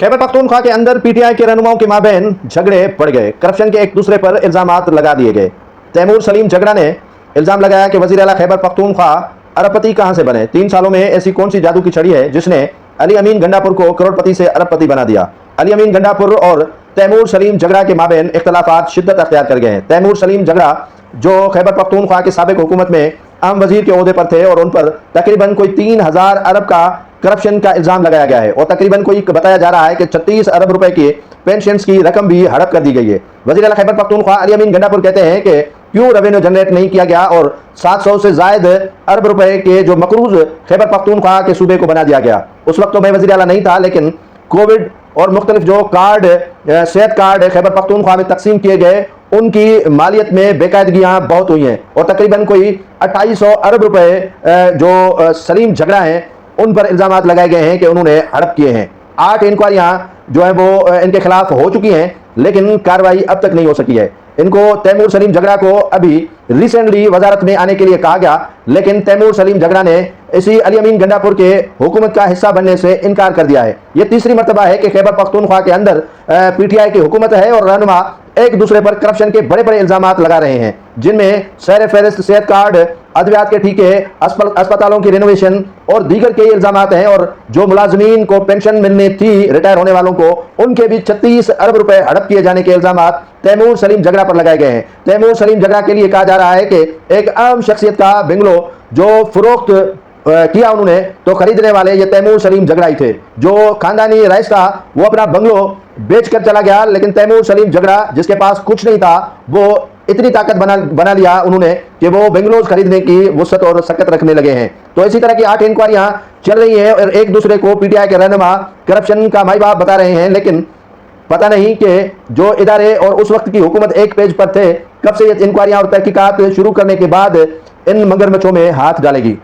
खैबर पख्तूनख्वा के अंदर पीटीआई के रहनुमाओं के माबैन झगड़े बढ़ गए। करप्शन के एक दूसरे पर इल्जामात लगा दिए गए। तैमूर सलीम झगड़ा ने इल्जाम लगाया कि वजीर आला खैबर पख्तूनख्वा अरबपति कहां से बने। 3 सालों में ऐसी कौन सी जादू की छड़ी है जिसने अली अमीन गंडापुर को करोड़पति से अरबपति बना दिया। अली अमीन गंडापुर और तैमूर सलीम झगड़ा के माबैन इख्तलाफात शिद्दत अख्तियार कर गए हैं। तैमूर सलीम झगड़ा जो खैबर पख्तूनख्वा के साबिक हुकूमत में अहम वजीर के ओहदे पर थे और उन पर तकरीबन कोई 3000 अरब का करप्शन का इल्जाम लगाया गया है और तकरीबन कोई बताया जा रहा है कि 36 अरब रुपए की पेंशन की रकम भी हड़प कर दी गई है। वजीर आला खैबर पख्तूनख्वा अली अमीन गंडापुर कहते हैं कि क्यों रेवेन्यू जनरेट नहीं किया गया और 700 से जायद अरब रुपए के जो मकरूज खैबर पख्तूनख्वा के सूबे को बना दिया गया। उस वक्त तो मैं वजीर आला नहीं था, लेकिन कोविड और मुख्तलिफ जो कार्ड सेहत कार्ड खैबर पख्तूनख्वा में तकसीम किए गए उनकी मालियत में बेकायदगियां बहुत हुई हैं और तकरीबन कोई 2800 अरब रुपए जो सलीम झगड़ा हैं उन पर इल्जामात लगाए गए हैं कि उन्होंने हड़प किए हैं। 8 इंक्वायरियां जो है वो इनके खिलाफ हो चुकी हैं, लेकिन कार्रवाई अब तक नहीं हो सकी है। इनको तैमूर सलीम झगड़ा को अभी रिसेंटली वजारत में आने के लिए कहा गया, लेकिन तैमूर सलीम झगड़ा ने इसी अली अमीन गंडापुर के हुकूमत का हिस्सा बनने से इनकार कर दिया है। यह तीसरी मरतबा है कि खैबर पख्तूनख्वा के अंदर पीटीआई की हुकूमत है और रहनुमा एक दूसरे पर करप्शन के बड़े बड़े इल्जामात लगा रहे हैं, जिनमें सैर फहरिस्त सेहत कार्ड, अद्वियात के ठीके, अस्पतालों की रेनोवेशन और दीगर के इल्जामात हैं। और जो मुलाजमीन को पेंशन मिलनी थी रिटायर होने वालों को, उनके भी 36 अरब रुपए हड़प किए जाने के इल्जामात तैमूर सलीम झगड़ा पर लगाए गए हैं। तैमूर सलीम झगड़ा के लिए कहा जा रहा है कि एक आम शख्सियत का बंगलो जो फरोख्त किया उन्होंने, तो खरीदने वाले ये तैमूर सलीम झगड़ा ही थे। जो खानदानी रईस था वो अपना बंगलो बेच कर चला गया, लेकिन तैमूर सलीम झगड़ा जिसके पास कुछ नहीं था वो इतनी ताकत बना लिया उन्होंने कि वो बंगलोज खरीदने की वसअत और सकत रखने लगे हैं। तो इसी तरह की 8 इंक्वायरियां चल रही हैं और एक दूसरे को पीटीआई के रहनुमा करप्शन का माई बाप बता रहे हैं, लेकिन पता नहीं कि जो इदारे और उस वक्त की हुकूमत एक पेज पर थे, कब से ये इंक्वायरियां और तहकीकात शुरू करने के बाद इन मगरमच्छों में हाथ डालेगी।